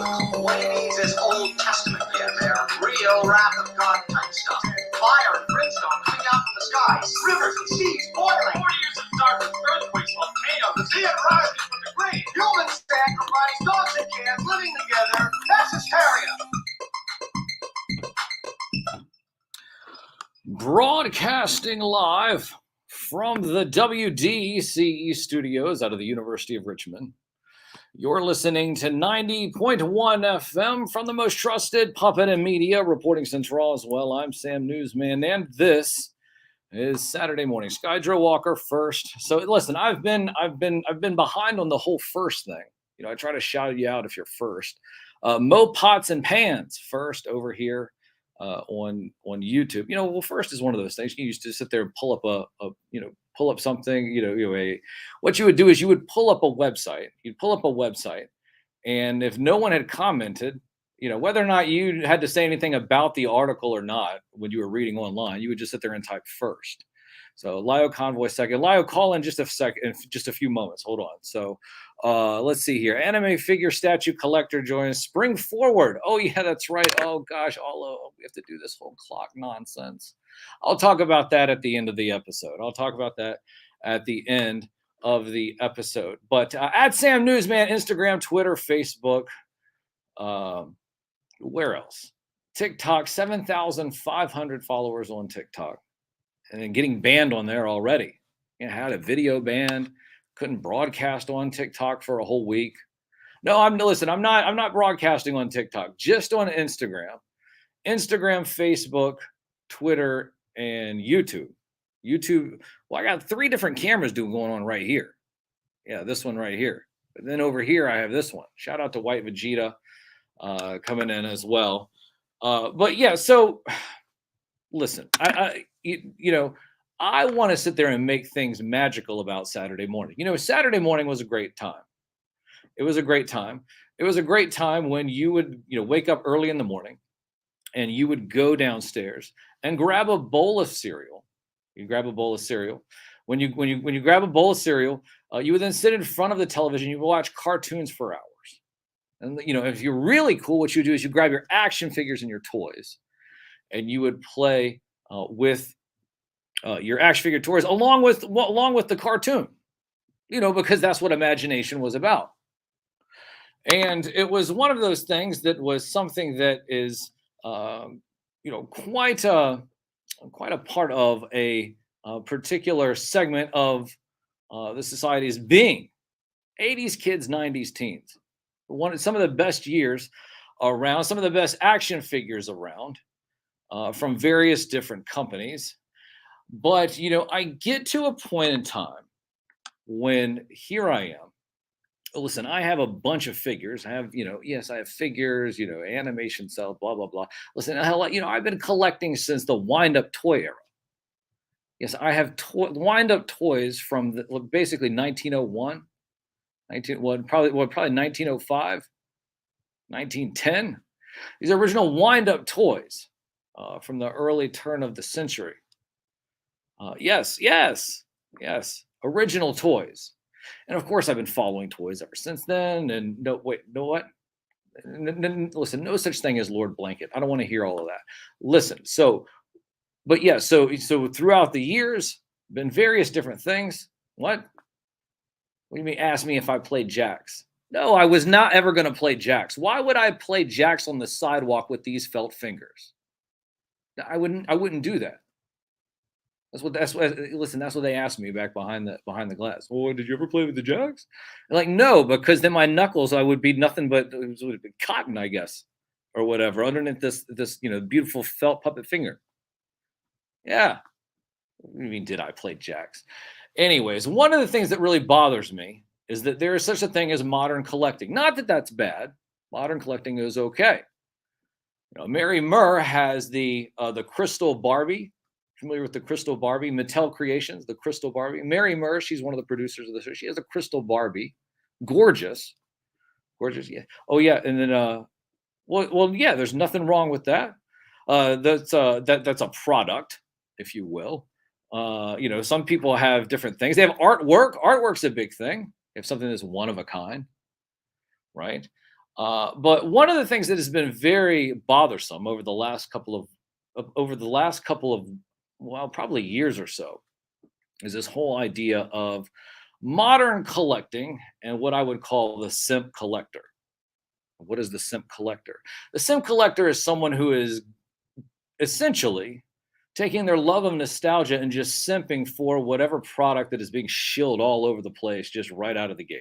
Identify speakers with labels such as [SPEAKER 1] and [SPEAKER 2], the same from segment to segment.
[SPEAKER 1] What he means is Old Testament yet there. Real wrath of God type stuff. Fire and brimstone coming down from the skies. Rivers and seas boiling. 40 years of darkness, earthquakes, volcanoes. The sea rising from the grave. Human sacrifice, dogs and cats living together. That's hysteria.
[SPEAKER 2] Broadcasting live from the WDCE studios out of the University of Richmond. You're listening to 90.1 FM from the most trusted puppet and media reporting central as well. I'm Sam Newsman, and this is Saturday morning. Skydro Walker first. So listen, I've been behind on the whole first thing. You know, I try to shout you out if you're first. Mo Pots and Pans first over here. On YouTube, well, first is one of those things. You used to sit there and pull up something, what you would do is you would pull up a website. You'd pull up a website, and if no one had commented, whether or not you had to say anything about the article or not when you were reading online, you would just sit there and type first. So LioConvoy second. Lio, call in just a second, in just a few moments. Hold on. So let's see here. Anime figure statue collector joins. Spring forward. Oh, yeah, that's right. Oh, gosh. We have to do this whole clock nonsense. I'll talk about that at the end of the episode. But at Sam Newsman, Instagram, Twitter, Facebook. Where else? TikTok, 7,500 followers on TikTok. And then getting banned on there already. I had a video banned, couldn't broadcast on TikTok for a whole week. No, I'm not broadcasting on TikTok, just on Instagram, Facebook, Twitter, and YouTube. Well, I got 3 different cameras going on right here. Yeah, this one right here. But then over here, I have this one. Shout out to White Vegeta coming in as well. But yeah, so listen, I want to sit there and make things magical about Saturday morning. Saturday morning was a great time. It was a great time. It was a great time when you would, wake up early in the morning and you would go downstairs and grab a bowl of cereal. You grab a bowl of cereal. When you grab a bowl of cereal, you would then sit in front of the television. You would watch cartoons for hours. And, if you're really cool, what you do is you grab your action figures and your toys and you would play with your action figure toys along with the cartoon, because that's what imagination was about. And it was one of those things that was something that is, quite a part of a particular segment of the society's being. 80s kids, 90s teens. Some of the best years around, some of the best action figures around from various different companies. But, I get to a point in time when here I am. Listen, I have a bunch of figures. I have, I have figures, animation cell, blah, blah, blah. Listen, I've been collecting since the wind-up toy era. Yes, I have wind-up toys from basically 1901, probably 1905, 1910. These are original wind-up toys from the early turn of the century. Yes, original toys. And of course, I've been following toys ever since then. And listen, no such thing as Lord Blanket. I don't want to hear all of that. Listen, so throughout the years, been various different things. What do you mean? Ask me if I played jacks. No, I was not ever going to play jacks. Why would I play jacks on the sidewalk with these felt fingers? I wouldn't do that. That's what they asked me back behind the glass. Well, did you ever play with the jacks? I'm like, no, because then my knuckles, I would be nothing but it would be cotton, I guess, or whatever, underneath this beautiful felt puppet finger. Yeah. What do you mean, did I play jacks? Anyways, one of the things that really bothers me is that there is such a thing as modern collecting. Not that that's bad. Modern collecting is okay. Mary Murr has the Crystal Barbie. Familiar with the Crystal Barbie? Mattel Creations, the Crystal Barbie. Mary Murr, she's one of the producers of the show. She has a Crystal Barbie. Gorgeous, yeah. Oh, yeah, and then, yeah, there's nothing wrong with that. That's a product, if you will. Some people have different things. They have artwork. Artwork's a big thing. They have something that's one of a kind, right? But one of the things that has been very bothersome over the last couple of well, probably years or so, is this whole idea of modern collecting and what I would call the simp collector. What is the simp collector? The simp collector is someone who is essentially taking their love of nostalgia and just simping for whatever product that is being shilled all over the place just right out of the gate.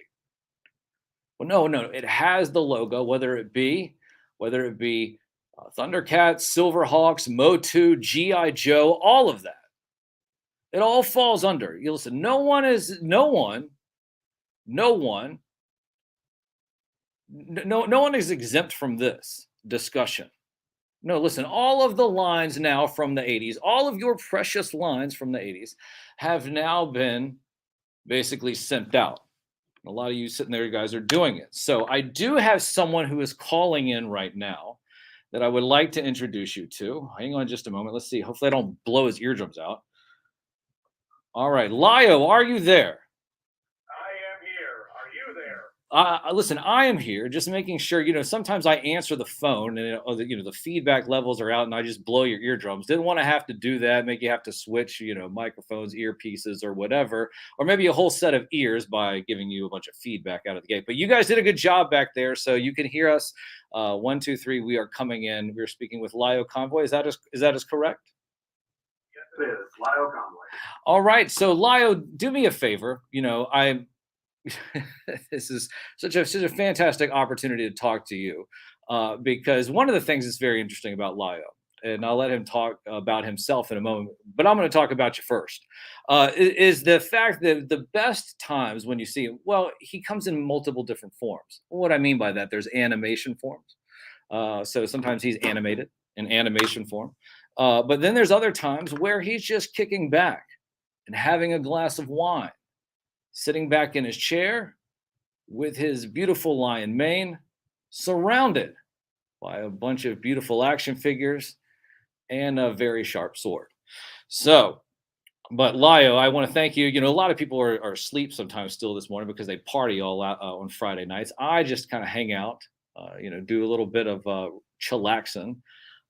[SPEAKER 2] Well, no, it has the logo, whether it be Thundercats, Silverhawks, Motu, GI Joe, all of that. It all falls under. You listen. No one, no one is exempt from this discussion. No, listen, all of the lines now from the 80s, all of your precious lines from the 80s have now been basically sent out. A lot of you sitting there, you guys are doing it. So I do have someone who is calling in right now that I would like to introduce you to. Hang on just a moment. Let's see. Hopefully I don't blow his eardrums out. All right. Lio, are you there?
[SPEAKER 1] I am here. Are you there?
[SPEAKER 2] Listen, I am here, just making sure. Sometimes I answer the phone, and the feedback levels are out, and I just blow your eardrums. Didn't want to have to do that, make you have to switch, microphones, earpieces, or whatever, or maybe a whole set of ears by giving you a bunch of feedback out of the gate. But you guys did a good job back there, so you can hear us. 1, 2, 3. We are coming in. We're speaking with LioConvoy. Is that correct?
[SPEAKER 1] Yes, it is. LioConvoy.
[SPEAKER 2] All right. So Lio, do me a favor. This is such a fantastic opportunity to talk to you, because one of the things that's very interesting about Lio, and I'll let him talk about himself in a moment, but I'm going to talk about you first, is the fact that the best times when you see him, well, he comes in multiple different forms. What I mean by that, there's animation forms. So sometimes he's animated in animation form, but then there's other times where he's just kicking back and having a glass of wine, sitting back in his chair with his beautiful lion mane, surrounded by a bunch of beautiful action figures and a very sharp sword. So, but Lio, I want to thank you. A lot of people are asleep sometimes still this morning because they party all out on Friday nights. I just kind of hang out, do a little bit of chillaxing.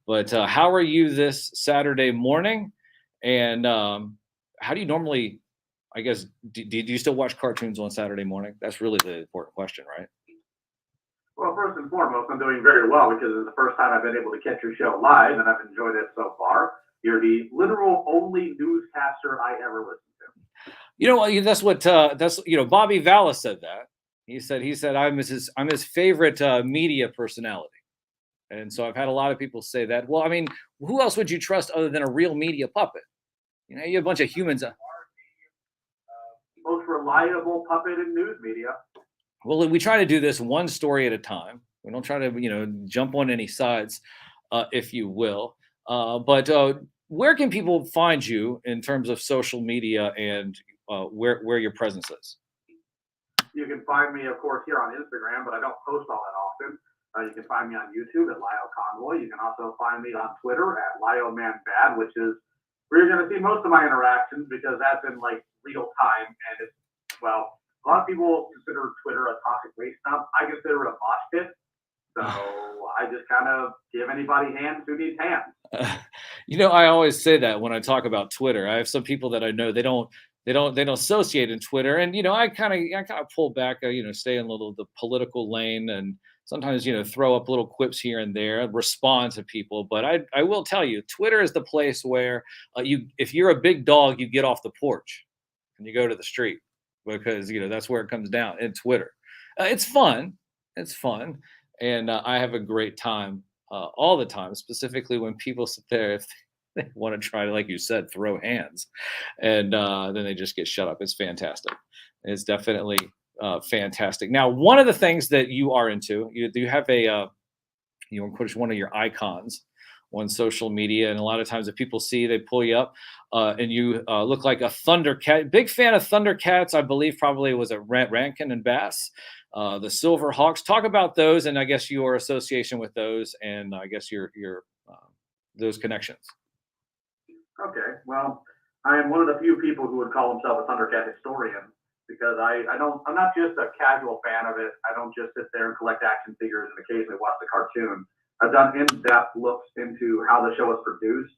[SPEAKER 2] But how are you this Saturday morning? And how do you normally, I guess, do you still watch cartoons on Saturday morning? That's really the important question, right?
[SPEAKER 1] Well, first and foremost, I'm doing very well because it's the first time I've been able to catch your show live, and I've enjoyed it so far. You're the literal only newscaster I ever listened to.
[SPEAKER 2] That's Bobby Valla said that. He said I'm his favorite media personality. And so I've had a lot of people say that. Well, I mean, who else would you trust other than a real media puppet? You have a bunch of humans.
[SPEAKER 1] Most reliable puppet in news media.
[SPEAKER 2] Well, we try to do this one story at a time. We don't try to, jump on any sides, if you will. But where can people find you in terms of social media and where your presence is?
[SPEAKER 1] You can find me, of course, here on Instagram, but I don't post all that often. You can find me on YouTube at LioConvoy. You can also find me on Twitter at LioManBad, which is where you're going to see most of my interactions because that's in real time. And it's, well, a lot of people consider Twitter a toxic waste dump. I consider it a mosh pit. So I just kind of give anybody hands who need hands.
[SPEAKER 2] I always say that when I talk about Twitter. I have some people that I know they don't associate in Twitter, and I kind of pull back, stay in the political lane, and sometimes throw up little quips here and there, respond to people. But I will tell you, Twitter is the place where if you're a big dog, you get off the porch and you go to the street because that's where it comes down in Twitter. It's fun, and I have a great time all the time. Specifically when people sit there, if they want to try to, like you said, throw hands, and then they just get shut up. It's fantastic. It's definitely fantastic. Now, one of the things that you are into, you have one of your icons on social media, and a lot of times if people see, they pull you up, and you look like a Thundercat. Big fan of Thundercats. I believe probably was it Rankin and Bass, the Silverhawks. Talk about those, and I guess your association with those, and I guess your those connections.
[SPEAKER 1] Okay, well, I am one of the few people who would call himself a Thundercat historian. because I'm not just a casual fan of it. I don't just sit there and collect action figures and occasionally watch the cartoon. I've done in-depth looks into how the show was produced,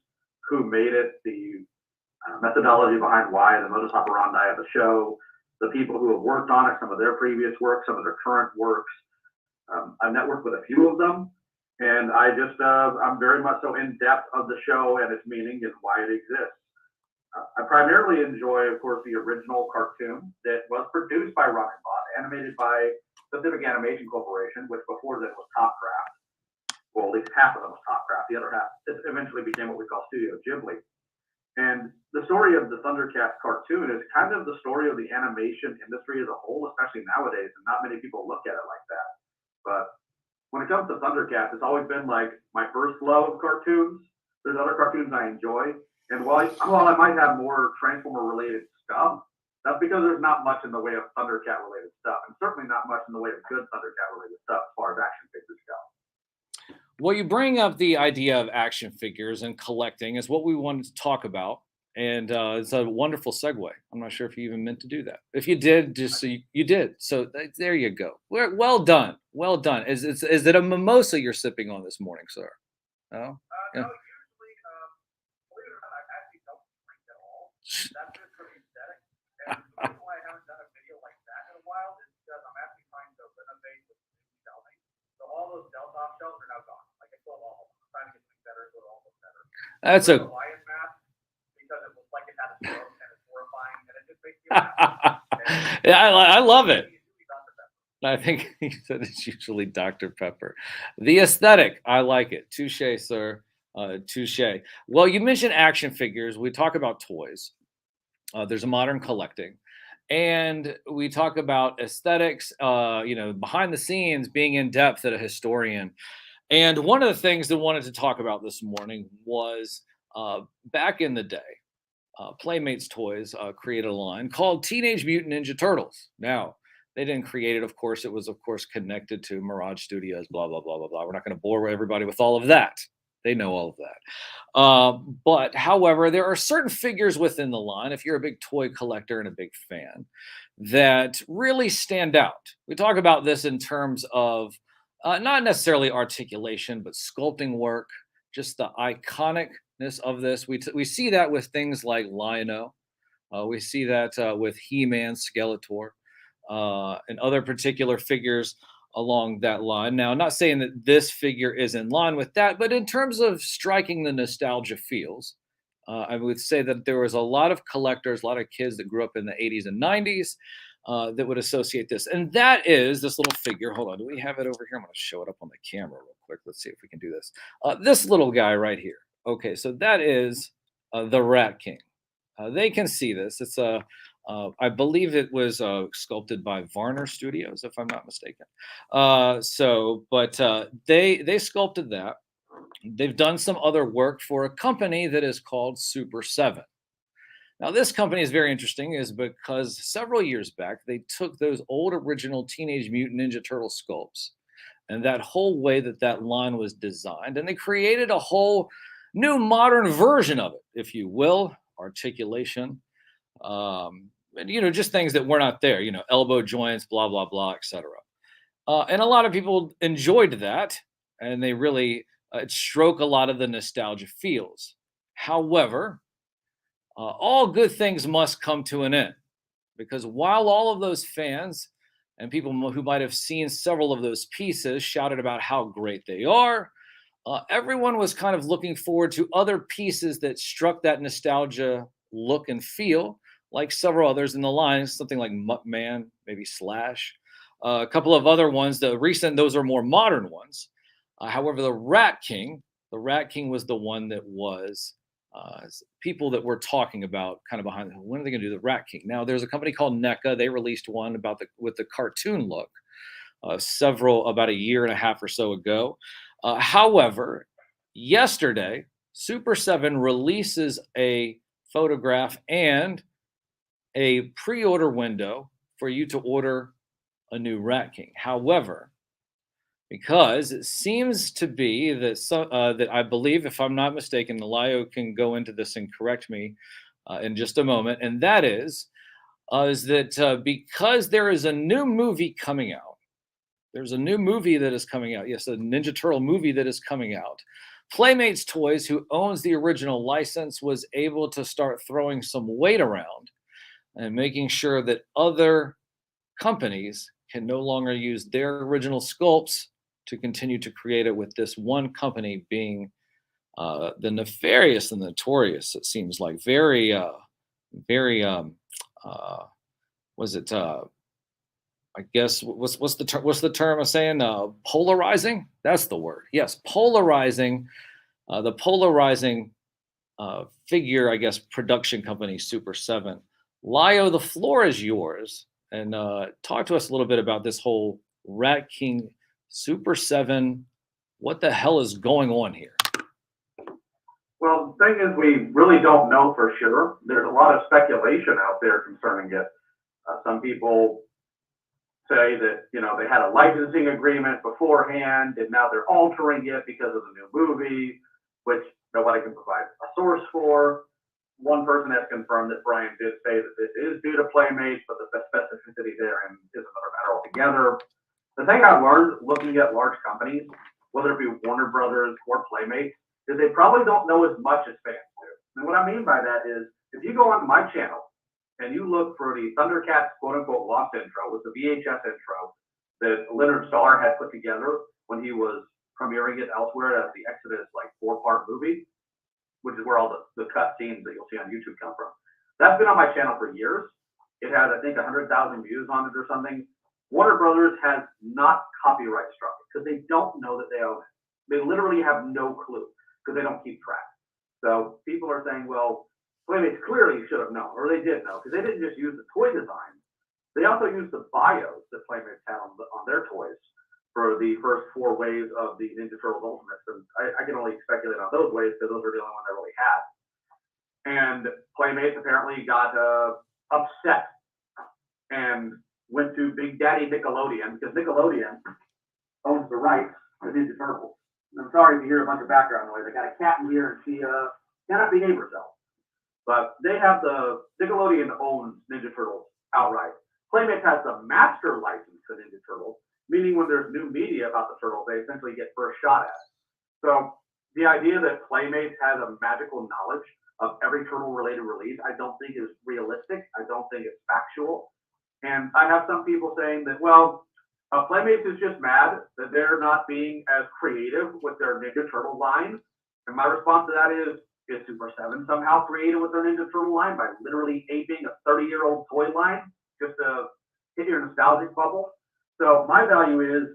[SPEAKER 1] who made it, the methodology behind why, the modus operandi of the show, the people who have worked on it, some of their previous work, some of their current works. I've networked with a few of them, and I'm very much so in depth of the show and its meaning and why it exists. I primarily enjoy, of course, the original cartoon that was produced by Rocketbot, animated by Pacific Animation Corporation, which before then was Topcraft. Well, at least half of them was Topcraft. The other half eventually became what we call Studio Ghibli. And the story of the Thundercats cartoon is kind of the story of the animation industry as a whole, especially nowadays, and not many people look at it like that. But when it comes to Thundercats, it's always been like my first love of cartoons. There's other cartoons I enjoy. And while I might have more Transformer-related stuff, that's because there's not much in the way of Thundercat-related stuff, and certainly not much in the way of good Thundercat-related stuff as far as action figures go.
[SPEAKER 2] Well, you bring up the idea of action figures and collecting is what we wanted to talk about. And it's a wonderful segue. I'm not sure if you even meant to do that. If you did, just so you did. So there you go. Well done. Well done. Is it a mimosa you're sipping on this morning, sir? No? Yeah.
[SPEAKER 1] No, usually, believe it or not, I actually don't drink at all. That's just for the aesthetic. And the reason why I haven't done a video like that in a while is because I'm actually trying to renovate with shelving. So all those Delta shelves are now gone. Like I still have all of them. I'm trying to get things better, so it all looks better.
[SPEAKER 2] That's a
[SPEAKER 1] Lion mask, because it looks like it had a stroke and it's horrifying, and it just makes you laugh.
[SPEAKER 2] yeah, I love it. I think he said it's usually Dr. Pepper. The aesthetic, I like it. Touche, sir. Touche. Well, you mentioned action figures. We talk about toys. There's a modern collecting. And we talk about aesthetics, behind the scenes, being in depth at a historian. And one of the things that I wanted to talk about this morning was back in the day, Playmates Toys created a line called Teenage Mutant Ninja Turtles. Now, they didn't create it, of course. It was, of course, connected to Mirage Studios, blah, blah, blah, blah, blah. We're not going to bore everybody with all of that. They know all of that. But, however, there are certain figures within the line, if you're a big toy collector and a big fan, that really stand out. We talk about this in terms of not necessarily articulation, but sculpting work, just the iconicness of this. We see that with things like Lion-O. We see that with He-Man, Skeletor. And other particular figures along that line. Now, I'm not saying that this figure is in line with that, but in terms of striking the nostalgia feels, I would say that there was a lot of collectors, a lot of kids that grew up in the 80s and 90s that would associate this. And that is this little figure. Hold on. Do we have it over here? I'm going to show it up on the camera real quick. Let's see if we can do this. This little guy right here. Okay, so that is the Rat King. They can see this. It's a I believe it was sculpted by Varner Studios, if I'm not mistaken. They sculpted that. They've done some other work for a company that is called Super 7. Now, this company is very interesting is because several years back, they took those old original Teenage Mutant Ninja Turtle sculpts and that whole way that line was designed, and they created a whole new modern version of it, if you will, articulation, and just things that were not there, elbow joints, blah, blah, blah, etc. And a lot of people enjoyed that, and they really stroke a lot of the nostalgia feels. However, all good things must come to an end, because while all of those fans and people who might have seen several of those pieces shouted about how great they are, everyone was kind of looking forward to other pieces that struck that nostalgia look and feel, like several others in the line, something like Muttman, maybe Slash, a couple of other ones. Those are more modern ones. However, the Rat King was the one that was people that were talking about kind of behind. When are they going to do the Rat King? Now, there's a company called NECA. They released one with the cartoon look about a year and a half or so ago. However, yesterday, Super 7 releases a photograph and a pre-order window for you to order a new Rat King. However, because it seems to be that I believe, if I'm not mistaken, Lio can go into this and correct me in just a moment, and that is is that because there is a new movie coming out, there's a new movie that is coming out. Yes, a Ninja Turtle movie that is coming out. Playmates Toys, who owns the original license, was able to start throwing some weight around and making sure that other companies can no longer use their original sculpts to continue to create it, with this one company being the nefarious and notorious. It seems like very was it I guess what's the term I'm saying? Polarizing. That's the word. Yes, polarizing. The polarizing figure, I guess, production company Super 7. Lio, the floor is yours, and talk to us a little bit about this whole Rat King Super 7. What the hell is going on here?
[SPEAKER 3] Well, the thing is, we really don't know for sure. There's a lot of speculation out there concerning it. Some people say that, they had a licensing agreement beforehand, and now they're altering it because of the new movie, which nobody can provide a source for. One person has confirmed that Brian did say that this is due to Playmates, but the specificity therein is another matter altogether. The thing I learned looking at large companies, whether it be Warner Brothers or Playmates, is they probably don't know as much as fans do. And what I mean by that is, if you go onto my channel and you look for the Thundercats quote-unquote lost intro, with the VHS intro that Leonard Starr had put together when he was premiering it elsewhere as the Exodus 4-part movie, which is where all the cut scenes that you'll see on YouTube come from. That's been on my channel for years. It has, I think, 100,000 views on it or something. Warner Brothers has not copyright struck it because they don't know that they own it. They literally have no clue because they don't keep track. So people are saying, well, Playmates clearly should have known, or they did know, because they didn't just use the toy design. They also used the bios that Playmates had on their toys for the first 4 waves of the Ninja Turtles Ultimates. And I can only speculate on those waves because those are the only ones I really had. And Playmates apparently got upset and went to Big Daddy Nickelodeon, because Nickelodeon owns the rights to Ninja Turtles. And I'm sorry if you hear a bunch of background noise. I got a cat in here and she cannot behave herself. But they have Nickelodeon owns Ninja Turtles outright. Playmates has the master license to Ninja Turtles, meaning when there's new media about the Turtles, they essentially get first shot at it. So the idea that Playmates has a magical knowledge of every Turtle-related release, I don't think is realistic. I don't think it's factual. And I have some people saying that, well, Playmates is just mad that they're not being as creative with their Ninja Turtle line. And my response to that is Super 7 somehow creative with their Ninja Turtle line by literally aping a 30-year-old toy line just to hit your nostalgic bubble? So my value is,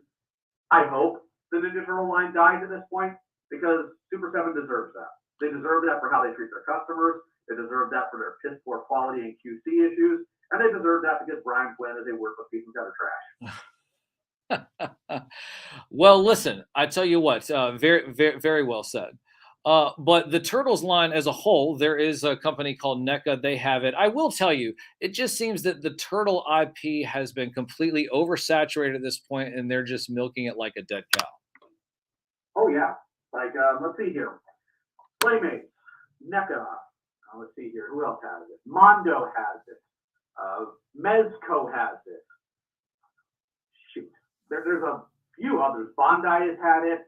[SPEAKER 3] I hope the Ninja Turtle line dies at this point, because Super 7 deserves that. They deserve that for how they treat their customers. They deserve that for their piss poor quality and QC issues. And they deserve that because Brian Flynn is a worthless piece of gutter trash.
[SPEAKER 2] Well, listen, I tell you what, very, very, very well said. But the Turtles line as a whole, there is a company called NECA. They have it. I will tell you, it just seems that the Turtle IP has been completely oversaturated at this point, and they're just milking it like a dead cow.
[SPEAKER 3] Oh, yeah. Let's see here. Playmates, NECA. Let's see here. Who else has it? Mondo has it. Mezco has it. Shoot. There's a few others. Bondi has had it.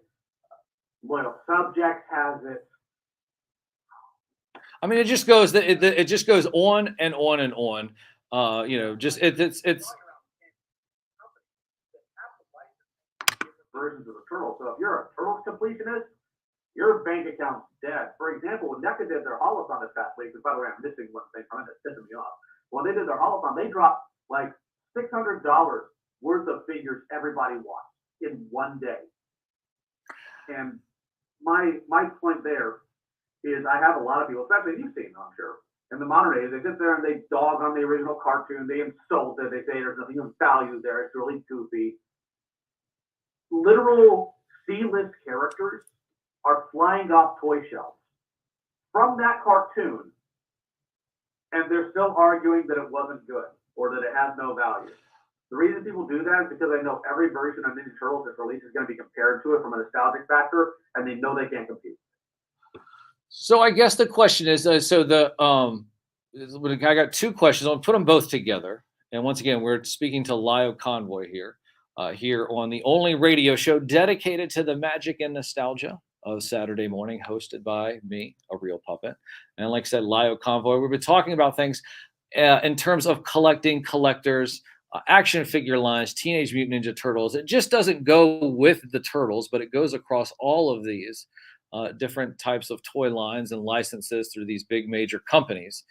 [SPEAKER 3] Loyal Subjects has it.
[SPEAKER 2] I mean, it just goes it just goes on and on and on. Just it's
[SPEAKER 3] versions of the Turtles. So if you're a Turtles completionist, your bank account's dead. For example, when NECA did their holothon this past week, by the way, I'm missing one thing from it that's pissing me off. When they did their holothon, they dropped like $600 worth of figures everybody wants in one day. And my point there is, I have a lot of people, especially you've seen, I'm sure, in the modern days, they sit there and they dog on the original cartoon, they insult it, they say there's nothing of value there, it's really goofy. Literal C-list characters are flying off toy shelves from that cartoon, and they're still arguing that it wasn't good or that it has no value. The reason people do that is because they know every version of Ninja Turtles that's released is going to be compared to it from a nostalgic factor, and they know they can't compete.
[SPEAKER 2] So I guess the question is, so the I got two questions. I'll put them both together. And once again, we're speaking to LioConvoy here, here on the only radio show dedicated to the magic and nostalgia of Saturday morning, hosted by me, a real puppet. And like I said, LioConvoy, we've been talking about things in terms of collecting, collectors, action figure lines, Teenage Mutant Ninja Turtles. It just doesn't go with the Turtles, but it goes across all of these different types of toy lines and licenses through these big major companies.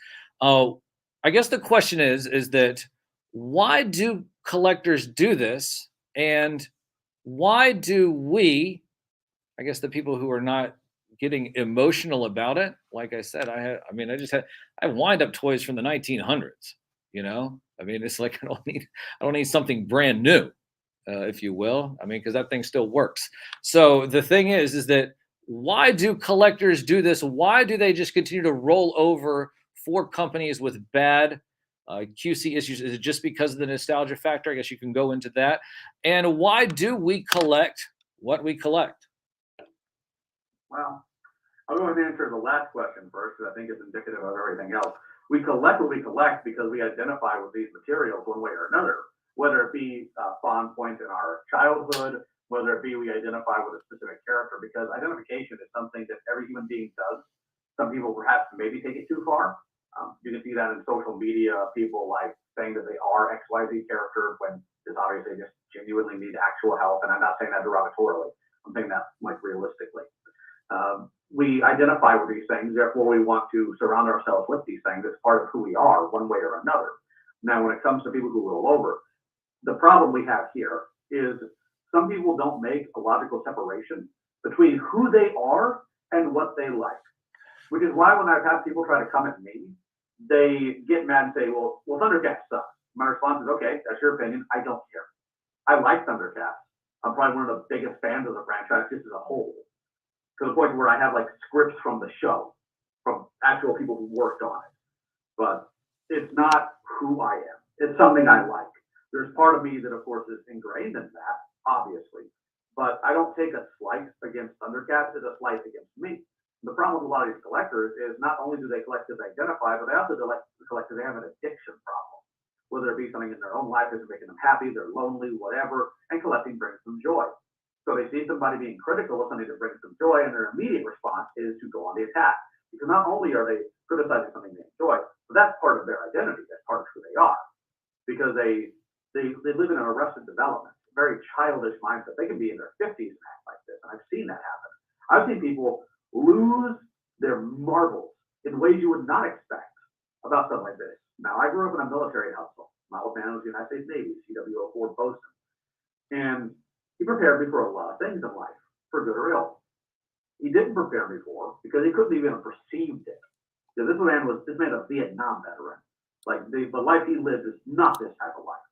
[SPEAKER 2] I guess the question is that why do collectors do this, and why do we, I guess the people who are not getting emotional about it, like I said, I wind up toys from the 1900s, you know? I mean, it's like I don't need something brand new, if you will. I mean, because that thing still works. So the thing is that why do collectors do this? Why do they just continue to roll over for companies with bad QC issues? Is it just because of the nostalgia factor? I guess you can go into that. And why do we collect what we collect?
[SPEAKER 3] Well, I'll go ahead and answer the last question first, because I think it's indicative of everything else. We collect what we collect because we identify with these materials one way or another, whether it be a fond point in our childhood, whether it be we identify with a specific character, because identification is something that every human being does. Some people perhaps maybe take it too far. You can see that in social media, people like saying that they are XYZ character when it's obviously just genuinely need actual help. And I'm not saying that derogatorily. I'm saying that like realistically. We identify with these things, therefore we want to surround ourselves with these things as part of who we are, one way or another. Now, when it comes to people who roll over, the problem we have here is some people don't make a logical separation between who they are and what they like, which is why when I've had people try to come at me, they get mad and say, well, Thundercats sucks. My response is, okay, that's your opinion. I don't care. I like Thundercats. I'm probably one of the biggest fans of the franchise just as a whole, to the point where I have like scripts from the show, from actual people who worked on it. But it's not who I am. It's something I like. There's part of me that, of course, is ingrained in that, obviously. But I don't take a slice against Thundercats, it's a slice against me. The problem with a lot of these collectors is not only do they collect because they identify, but they also collect because they have an addiction problem. Whether it be something in their own life that's making them happy, they're lonely, whatever, and collecting brings them joy. So they see somebody being critical of something that brings them joy, and their immediate response is to go on the attack. Because not only are they criticizing something they enjoy, but that's part of their identity, that's part of who they are. Because they live in an arrested development, a very childish mindset. They can be in their 50s and act like this, and I've seen that happen. I've seen people lose their marbles in ways you would not expect about stuff like this. Now, I grew up in a military household. My old man was the United States Navy, CW04 Bosun. And he prepared me for a lot of things in life, for good or ill. He didn't prepare me for because he couldn't even have perceived it. Because this man was a Vietnam veteran. Like the life he lived is not this type of life.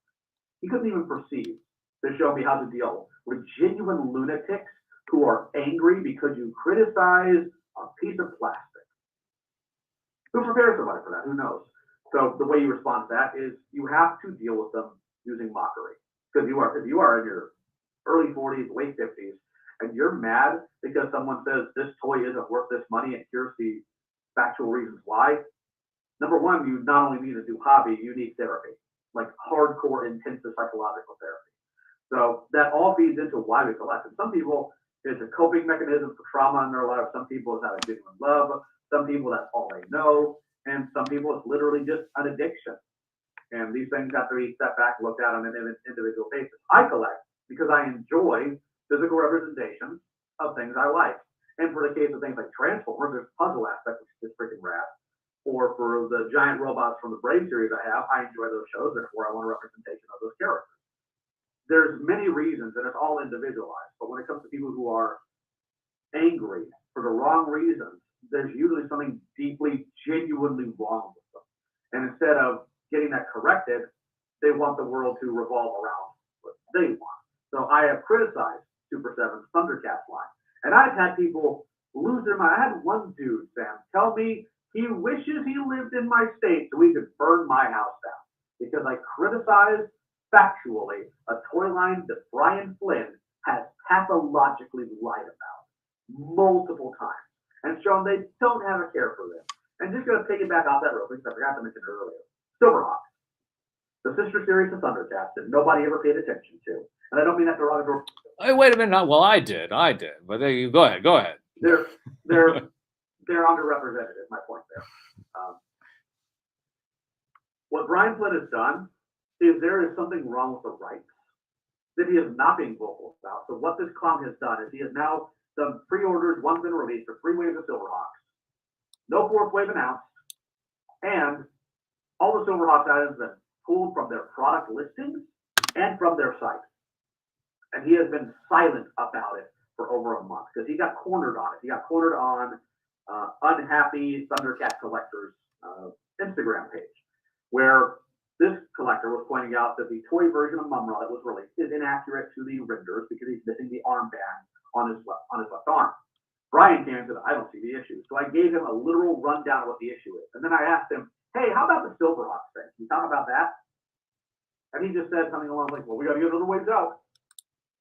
[SPEAKER 3] He couldn't even perceive to show me how to deal with genuine lunatics who are angry because you criticize a piece of plastic. Who prepares somebody for that? Who knows? So the way you respond to that is you have to deal with them using mockery. Because if you are in your early 40s, late 50s, and you're mad because someone says this toy isn't worth this money and here's the factual reasons why, number one, you not only need a new hobby, you need therapy, like hardcore, intensive psychological therapy. So that all feeds into why we collect. And some people, it's a coping mechanism for trauma in their life. Some people, it's out of genuine love. Some people, that's all they know. And some people, it's literally just an addiction. And these things have to be set back and looked at on an individual basis. I collect because I enjoy physical representations of things I like. And for the case of things like Transformers, there's puzzle aspect, which is freaking rad. Or for the giant robots from the Brave series I have, I enjoy those shows, therefore I want a representation of those characters. There's many reasons, and it's all individualized. But when it comes to people who are angry for the wrong reasons, there's usually something deeply, genuinely wrong with them. And instead of getting that corrected, they want the world to revolve around what they want. So I have criticized Super 7's Thundercats line. And I've had people lose their mind. I had one dude, Sam, tell me he wishes he lived in my state so he could burn my house down. Because I criticized factually a toy line that Brian Flynn has pathologically lied about multiple times and shown they don't have a care for them. And just going to piggyback off that real quick, because I forgot to mention it earlier. Silverhawks, the sister series of Thundercats that nobody ever paid attention to. And I don't mean that derogatory.
[SPEAKER 2] Hey, wait a minute. Well, I did. But there you go ahead. Go ahead.
[SPEAKER 3] They're underrepresented, is my point there. What Brian Flynn has done is there is something wrong with the rights that he is not being vocal about. So what this clown has done is he has now done pre-orders, one's been released for 3 waves of Silverhawks. No 4th wave announced. And all the Silverhawks items have been pulled from their product listings and from their site. And he has been silent about it for over a month because he got cornered on it. He got cornered on Unhappy Thundercat Collector's Instagram page, where this collector was pointing out that the toy version of Mumra that was released is inaccurate to the renders because he's missing the armband on his left arm. Brian came in and said, I don't see the issue. So I gave him a literal rundown of what the issue is. And then I asked him, hey, how about the Silverhawks thing? Can you talk about that? And he just said something along like, well, we got to get another ways out.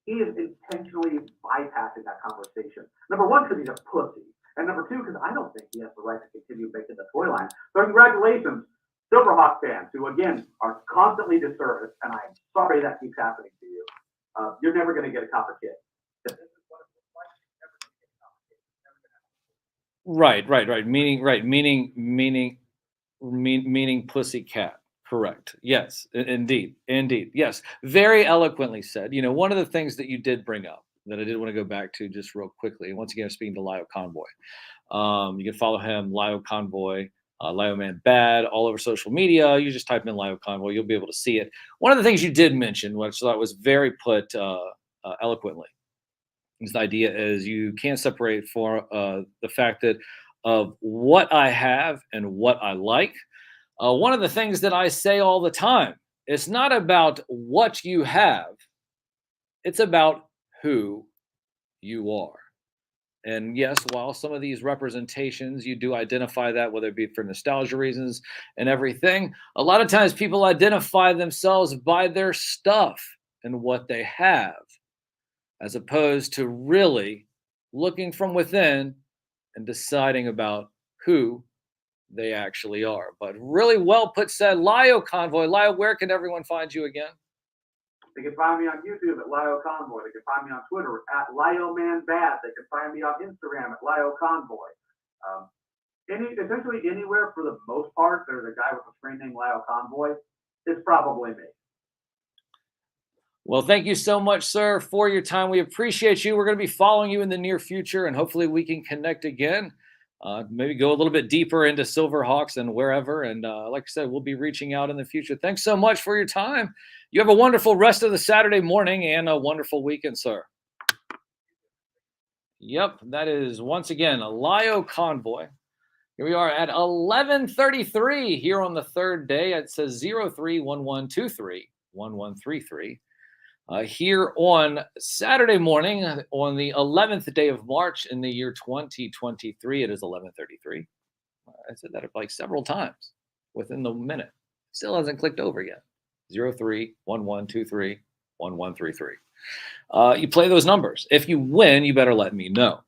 [SPEAKER 3] He is intentionally bypassing that conversation. Number one, because he's a pussy. And number two, because I don't think he has the right to continue making the toy line. So congratulations, Silverhawk fans, who again are constantly disserviced, and I'm sorry that keeps happening to you. You're never going to get a copper kit.
[SPEAKER 2] Right. Meaning pussycat. Correct. Yes, indeed. Yes, very eloquently said. You know, one of the things that you did bring up that I did want to go back to just real quickly. And once again, I'm speaking to LioConvoy. You can follow him, LioConvoy, LioMan Bad, all over social media. You just type in LioConvoy, you'll be able to see it. One of the things you did mention, which I thought was very put eloquently, is the idea is you can't separate for the fact that of what I have and what I like. One of the things that I say all the time, it's not about what you have, it's about who you are. And yes, while some of these representations, you do identify that, whether it be for nostalgia reasons and everything, a lot of times people identify themselves by their stuff and what they have, as opposed to really looking from within and deciding about who they actually are. But really well put said, LioConvoy. Lio, where can everyone find you again?
[SPEAKER 3] They can find me on YouTube at LioConvoy. They can find me on Twitter at LioManBad. They can find me on Instagram at LioConvoy. Essentially anywhere for the most part, there's a guy with a screen name LioConvoy. It's probably me.
[SPEAKER 2] Well, thank you so much, sir, for your time. We appreciate you. We're going to be following you in the near future, and hopefully we can connect again. Maybe go a little bit deeper into Silverhawks and wherever. And like I said, we'll be reaching out in the future. Thanks so much for your time. You have a wonderful rest of the Saturday morning and a wonderful weekend, sir. Yep, that is once again a LioConvoy. Here we are at 11:33 here on the third day. It says 0311231133. Here on Saturday morning on the 11th day of March in the year 2023. It is 11:33. I said that like several times within the minute. Still hasn't clicked over yet. 0311231133. You play those numbers. If you win, you better let me know.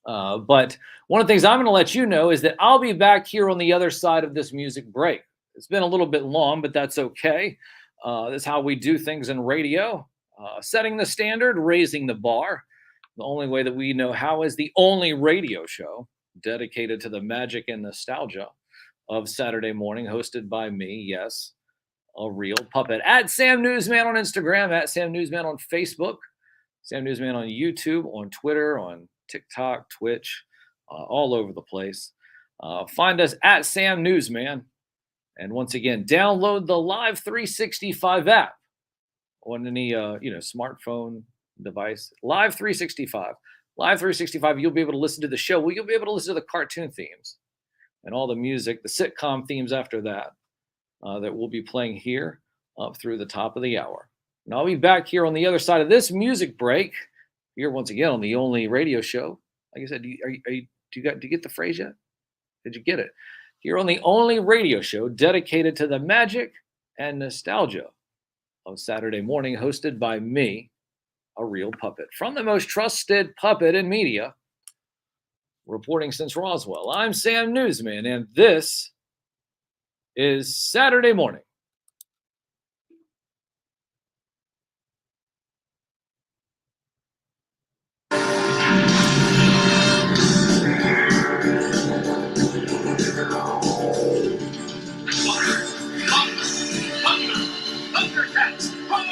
[SPEAKER 2] But one of the things I'm going to let you know is that I'll be back here on the other side of this music break. It's been a little bit long, but that's okay. That's how we do things in radio. Setting the standard, raising the bar. The only way that we know how is the only radio show dedicated to the magic and nostalgia of Saturday morning, hosted by me, yes, a real puppet. At Sam Newsman on Instagram, at Sam Newsman on Facebook, Sam Newsman on YouTube, on Twitter, on TikTok, Twitch, all over the place. Find us at Sam Newsman. And once again, download the Live 365 app on any smartphone device. Live 365. Live 365, you'll be able to listen to the show. Well, you'll be able to listen to the cartoon themes and all the music, the sitcom themes after that, that we'll be playing here up through the top of the hour. And I'll be back here on the other side of this music break, here once again on the only radio show. Like I said, do you get the phrase yet? Did you get it? Here on the only radio show dedicated to the magic and nostalgia of Saturday morning, hosted by me, a real puppet. From the most trusted puppet in media, Reporting since Roswell, I'm Sam Newsman, and this is Saturday Morning.